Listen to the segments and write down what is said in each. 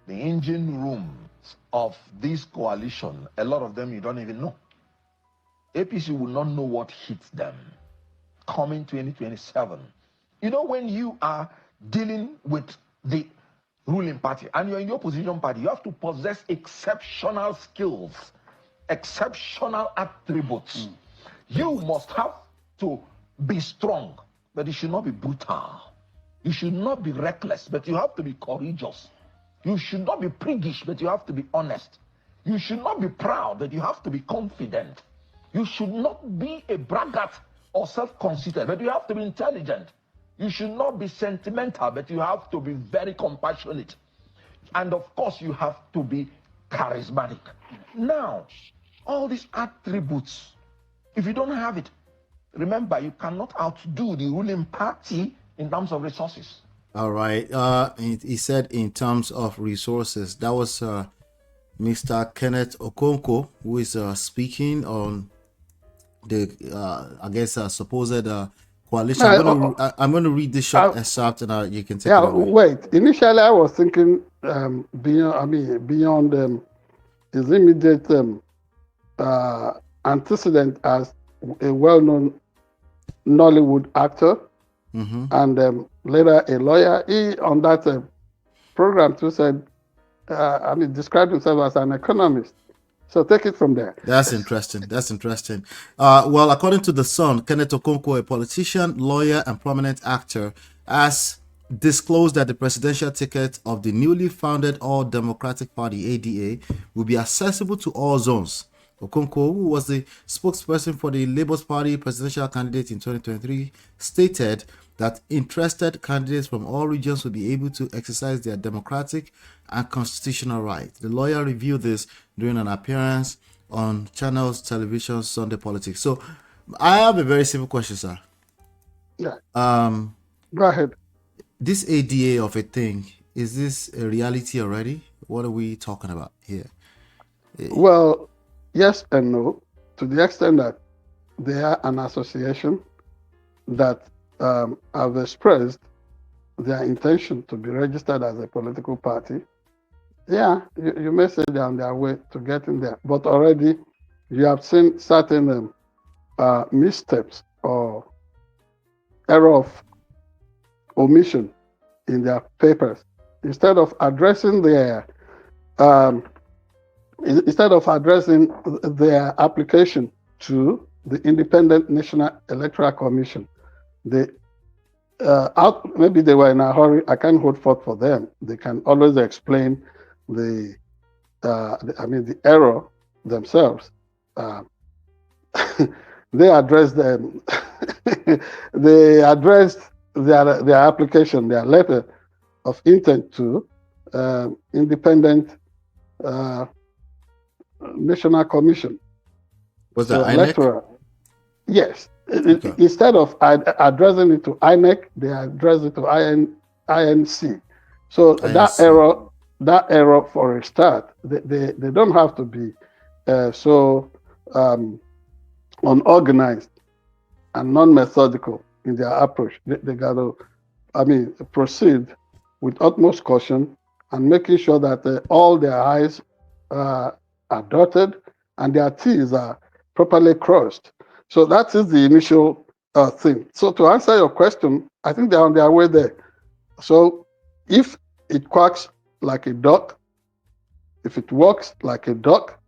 the engine rooms of this coalition, a lot of them you don't even know. APC will not know what hits them coming 2027. You know, when you are dealing with the ruling party and you're in your opposition party, you have to possess exceptional skills, exceptional attributes. You must have to be strong, but you should not be brutal. You should not be reckless, but you have to be courageous. You should not be priggish, but you have to be honest. You should not be proud, but you have to be confident. You should not be a braggart or self-conceited, but you have to be intelligent. You should not be sentimental, but you have to be very compassionate. And of course, you have to be charismatic. Now, all these attributes, if you don't have it, remember, you cannot outdo the ruling party in terms of resources. All right. He said in terms of resources. That was Mr. Kenneth Okonkwo, who is speaking on the, I guess, supposed coalition. I'm going to read this short excerpt, and you can take it away. Wait. Initially, I was thinking beyond his immediate antecedent as a well-known Nollywood actor, and later a lawyer. He, on that program too, said, described himself as an economist. So take it from there. That's interesting. That's interesting. Well, according to The Sun, Kenneth Okonkwo, a politician, lawyer, and prominent actor, has disclosed that the presidential ticket of the newly founded All Democratic Party, ADA, will be accessible to all zones. Okonkwo, who was the spokesperson for the Labour Party presidential candidate in 2023, stated that interested candidates from all regions will be able to exercise their democratic and constitutional right. The lawyer revealed this during an appearance on Channels Television Sunday Politics. So I have a very simple question, sir. Yeah. Go ahead. This ADA of a thing, is this a reality already? What are we talking about here? Well, yes and no, to the extent that they are an association that have expressed their intention to be registered as a political party. Yeah, you may say they're on their way to getting there, but already you have seen certain missteps or error of omission in their papers. Instead of addressing their application to the Independent National Electoral Commission, maybe they were in a hurry. I can't hold forth for them. They can always explain the error themselves. They addressed them. They addressed their application, their letter of intent to Independent National Commission. Was that electoral? Yes. Okay. Instead of addressing it to INEC, they address it to INC. So INC. that error for a start, they don't have to be so unorganized and non-methodical in their approach. They got to, proceed with utmost caution and making sure that all their I's are dotted and their T's are properly crossed. So that is the initial thing. So to answer your question, I think they're on their way there. So if it quacks like a duck, if it walks like a duck,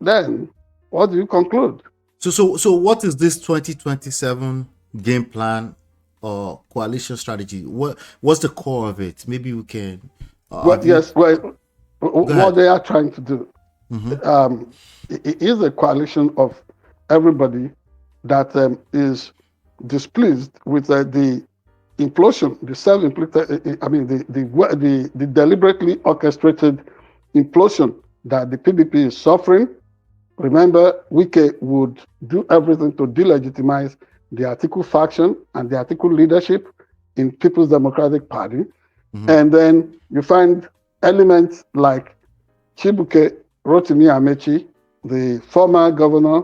then what do you conclude? So what is this 2027 game plan or coalition strategy? What's the core of it? Maybe we can. What they are trying to do it is a coalition of everybody that is displeased with the implosion, the self-inflicted, the deliberately orchestrated implosion that the PDP is suffering. Remember, Wike would do everything to delegitimize the Atiku faction and the Atiku leadership in People's Democratic Party. And then you find elements like Chibuke Rotimi Amechi, the former governor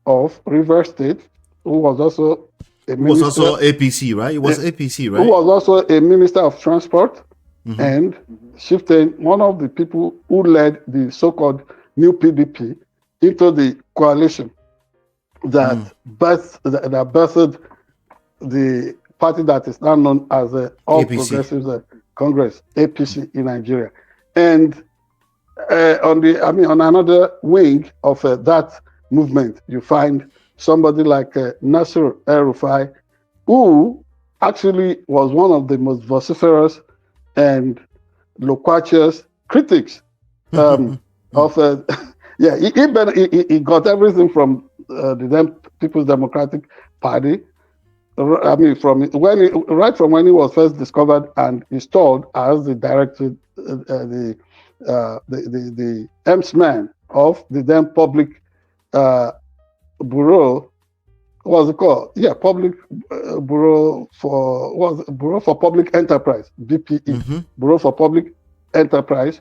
of Rivers State, who was also a minister. Was also APC, right? It was APC, right? Who was also a minister of transport. and shifting one of the people who led the so-called new PDP into the coalition that birthed the party that is now known as the All APC. Progressives Congress, APC in Nigeria. And on another wing of that movement, you find somebody like Nasir El-Rufai, who actually was one of the most vociferous and loquacious critics of yeah, he got everything from the People's Democratic Party. I mean, right from when he was first discovered and installed as the director, the EMS-man of the then public bureau. What was it called? Yeah, public bureau for public enterprise, BPE, Bureau for Public Enterprise.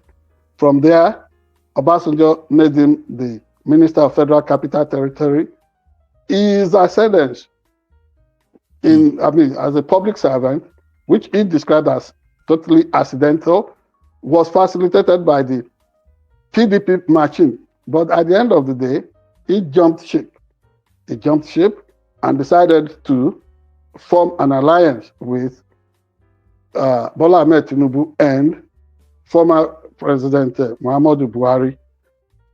From there, Obasanjo made him the Minister of Federal Capital Territory. His ascendance as a public servant, which he described as totally accidental, was facilitated by the PDP machine. But at the end of the day, he jumped ship. He jumped ship and decided to form an alliance with Bola Ahmed Tinubu and former President Muhammadu Buhari.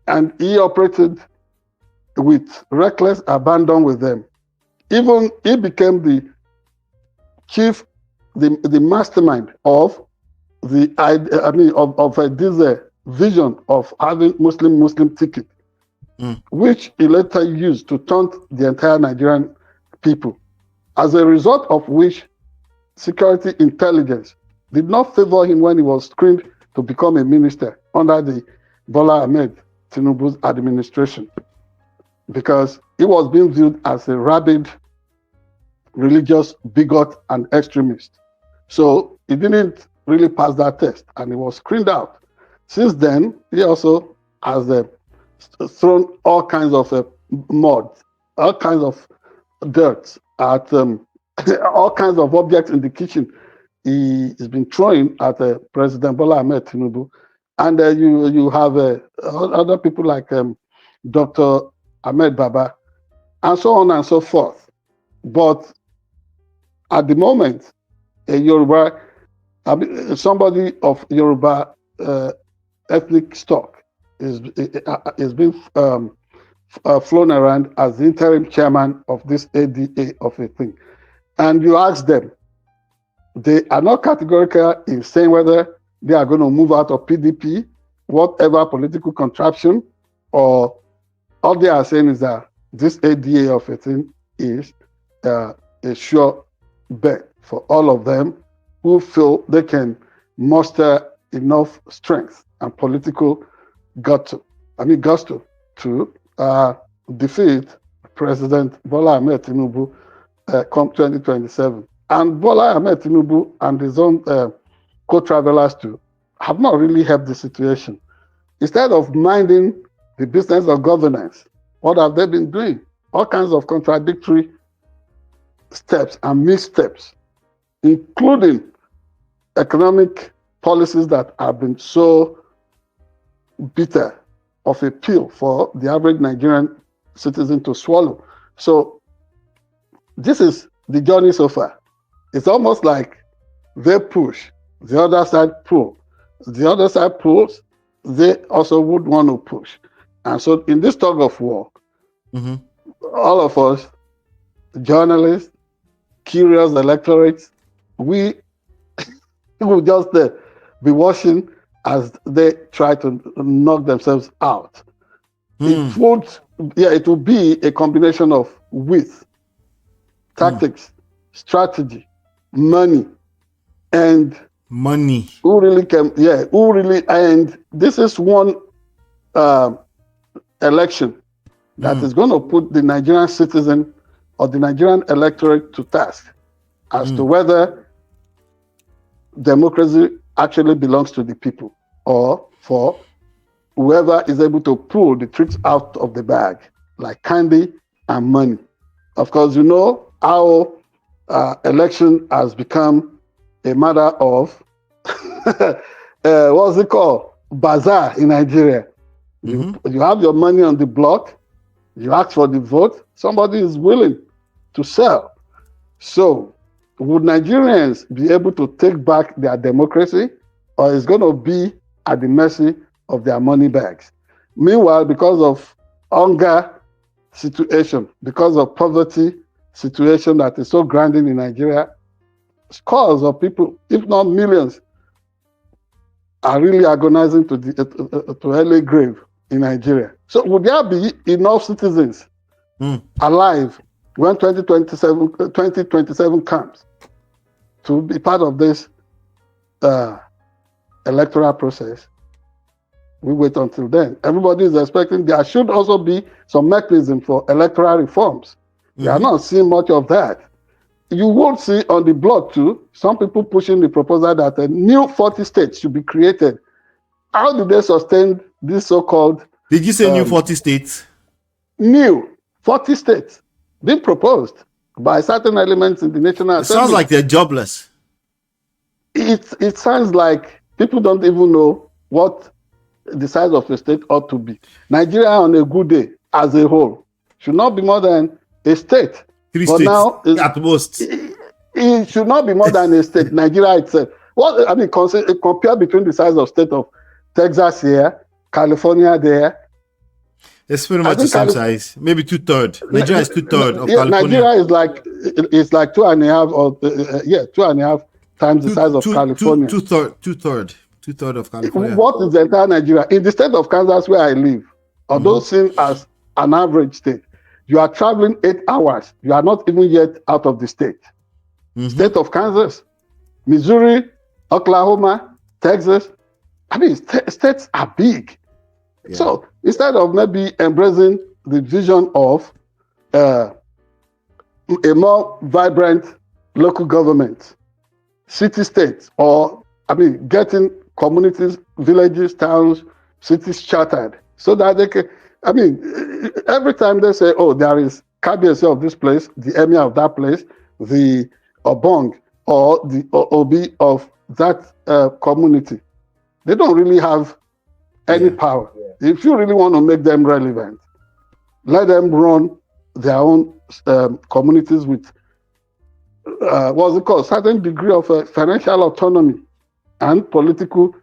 And he operated with reckless abandon with them. Even he became the chief, the mastermind of this vision of having Muslim ticket, which he later used to taunt the entire Nigerian people. As a result of which, security intelligence did not favor him when he was screened to become a minister under the Bola Ahmed Tinubu's administration, because he was being viewed as a rabid religious bigot and extremist. So he didn't really pass that test and he was screened out. Since then, he also has thrown all kinds of mud, all kinds of dirt at all kinds of objects in the kitchen. He has been throwing at President Bola Ahmed Tinubu. And you have other people like Dr. Ahmed Baba, and so on and so forth. But at the moment, somebody of Yoruba ethnic stock is being flown around as the interim chairman of this ADA of a thing. And you ask them, they are not categorical in saying whether they are going to move out of PDP, whatever political contraption, or all they are saying is that this ADA of a thing is a sure bet for all of them who feel they can muster enough strength and political gusto to defeat President Bola Ahmed Tinubu come 2027. And Bola Ahmed Tinubu and his own co-travelers too have not really helped the situation. Instead of minding the business of governance, what have they been doing? All kinds of contradictory steps and missteps, including economic policies that have been so bitter of a pill for the average Nigerian citizen to swallow. So this is the journey so far. It's almost like they push, the other side pull. The other side pulls, they also would want to push. And so in this tug of war, all of us, journalists, curious electorates, we will just be watching as they try to knock themselves out. It will be a combination of wit, tactics, strategy, money, and who really, and this is one election that is going to put the Nigerian citizen or the Nigerian electorate to task as to whether democracy actually belongs to the people or for whoever is able to pull the tricks out of the bag, like candy and money. Of course, you know how election has become a matter of what's it called? Bazaar in Nigeria. You have your money on the block, you ask for the vote, somebody is willing to sell. So, would Nigerians be able to take back their democracy, or is going to be at the mercy of their money bags? Meanwhile, because of hunger situation, because of poverty situation that is so grinding in Nigeria, scores of people, if not millions, are really agonizing to early grave in Nigeria. So would there be enough citizens alive when 2027 comes to be part of this electoral process? We wait until then. Everybody is expecting there should also be some mechanism for electoral reforms. We are not seeing much of that. You will see on the block too, some people pushing the proposal that a new 40 states should be created. How do they sustain this so-called... Did you say new 40 states? New 40 states being proposed by certain elements in the National Assembly. It sounds like they're jobless. It sounds like people don't even know what the size of a state ought to be. Nigeria on a good day as a whole should not be more than a state. 3 but states now at most. It should not be more than a state. Nigeria itself. What I mean, compare between the size of state of Texas here, California there. It's pretty much the same size. Maybe 2/3. Nigeria is 2/3 of California. Nigeria is like 2.5 or 2.5 times the size of California. 2/3 of California. What is the entire Nigeria? In the state of Kansas where I live, although seen as an average state, you are traveling 8 hours. You are not even yet out of the state. State of Kansas, Missouri, Oklahoma, Texas. I mean, states are big. Yeah. So instead of maybe embracing the vision of a more vibrant local government, city states, or getting communities, villages, towns, cities chartered, so that they can. I mean, every time they say, "Oh, there is Kabiyesi of this place, the Emir of that place, the Obong or the Obi of that community," they don't really have any power. If you really want to make them relevant, let them run their own communities with certain degree of financial autonomy and political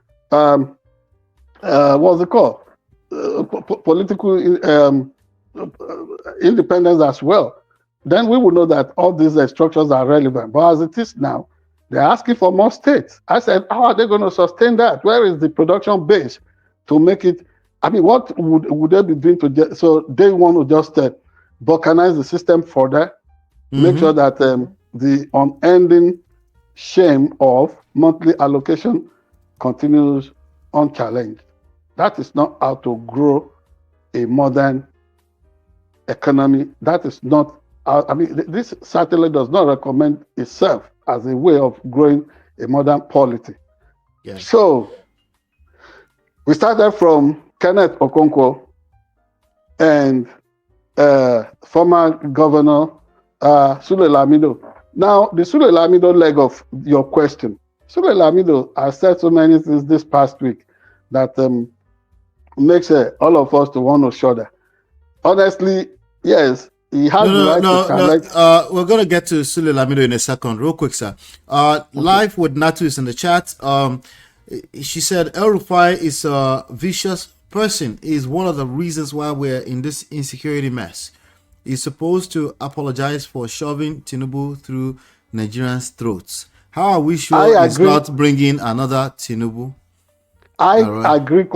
political independence as well. Then we will know that all these structures are relevant. But as it is now, they're asking for more states. I said, how are they going to sustain that? Where is the production base to make it? I mean, what would they be doing to so they want to just balkanize the system further, make sure that the unending shame of monthly allocation continues unchallenged. That is not how to grow a modern economy. That is not, this certainly does not recommend itself as a way of growing a modern polity. Yeah. So, we started from Kenneth Okonkwo and former governor Sule Lamido. Now, the Sule Lamido leg of your question. Sule Lamido has said so many things this past week that makes all of us to want to shudder. Honestly, yes, he has the right to challenge. We're going to get to Sule Lamido in a second. Real quick, sir. Live with Natu is in the chat. She said El-Rufai is a vicious person. Is one of the reasons why we're in this insecurity mess. He's supposed to apologize for shoving Tinubu through Nigerians' throats. How are we sure he's not bringing another Tinubu? I agree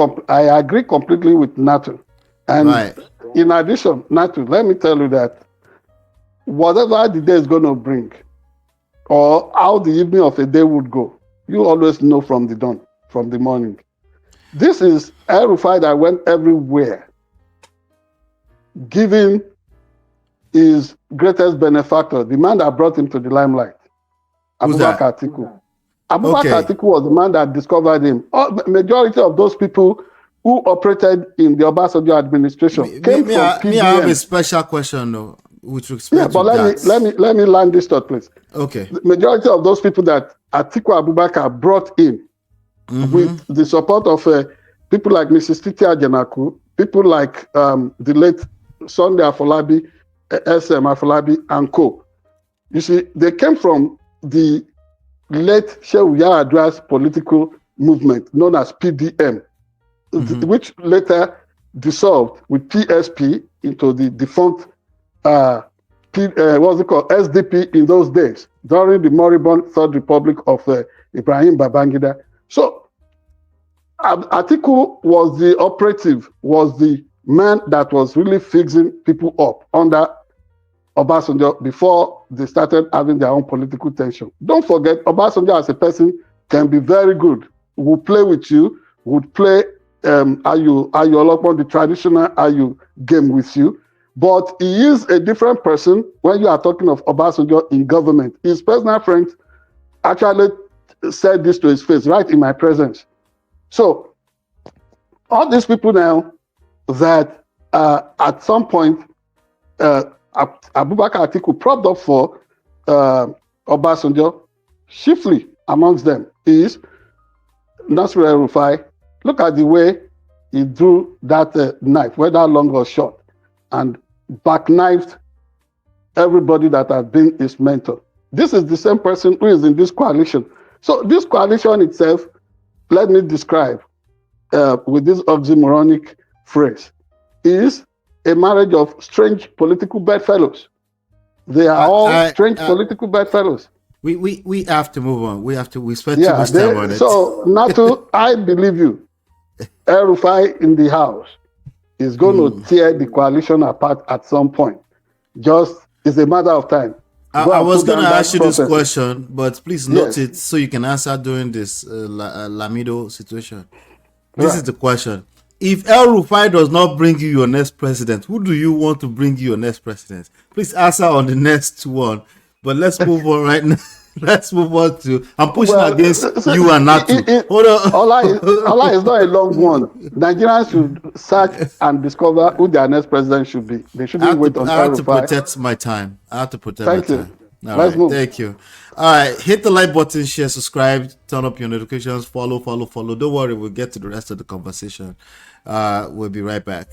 completely with Natu. And in addition, Natu, let me tell you that whatever the day is going to bring, or how the evening of a day would go, you always know from the dawn, from the morning. This is El-Rufai that went everywhere, giving his greatest benefactor, the man that brought him to the limelight, Abubakar Atiku. Abubakar Atiku was the man that discovered him. Majority of those people who operated in the Obasanjo administration came from PDM. I have a special question though, with respect to that. Let me land this thought, please. Okay. The majority of those people that Atiku Abubakar brought in with the support of people like Mrs. Titi Ajenaku, people like the late Sunday Afolabi, SM Afolabi, and co. You see, they came from the late Shehu Yaradua's political movement known as PDM, which later dissolved with PSP into the defunct what's it called, SDP in those days, during the moribund Third Republic of Ibrahim Babangida. So Atiku was the operative, was the man that was really fixing people up under Obasanjo before they started having their own political tension. Don't forget, Obasanjo as a person can be very good. Would play with you, would play Ayu Olopon, the traditional Ayu game with you. But he is a different person when you are talking of Obasanjo in government. His personal friends actually said this to his face right in my presence. So all these people now that at some point Abubakar Atiku propped up for Obasanjo, chiefly amongst them is Nasir El-Rufai. Look at the way he drew that knife, whether long or short, and backknifed everybody that had been his mentor. This is the same person who is in this coalition. So this coalition itself, let me describe with this oxymoronic phrase, is a marriage of strange political bedfellows. They are all strange political bedfellows. We have to move on. We spent too much time on it. So Natu, I believe you. El-Rufai in the house is going to tear the coalition apart at some point. Just it's a matter of time. I was going to ask you this question, but please note it so you can answer during this Lamido situation. This is the question. If El-Rufai does not bring you your next president, who do you want to bring you your next president? Please answer on the next one. But let's move on right now. Let's move on to. I'm pushing against you and Natu. Hold on. Allah is not a long one. Nigerians should search and discover who their next president should be. They shouldn't wait until. I have to protect my time. Thank you. Let's move. Thank you. All right. Hit the like button, share, subscribe, turn up your notifications, follow. Don't worry. We'll get to the rest of the conversation. We'll be right back.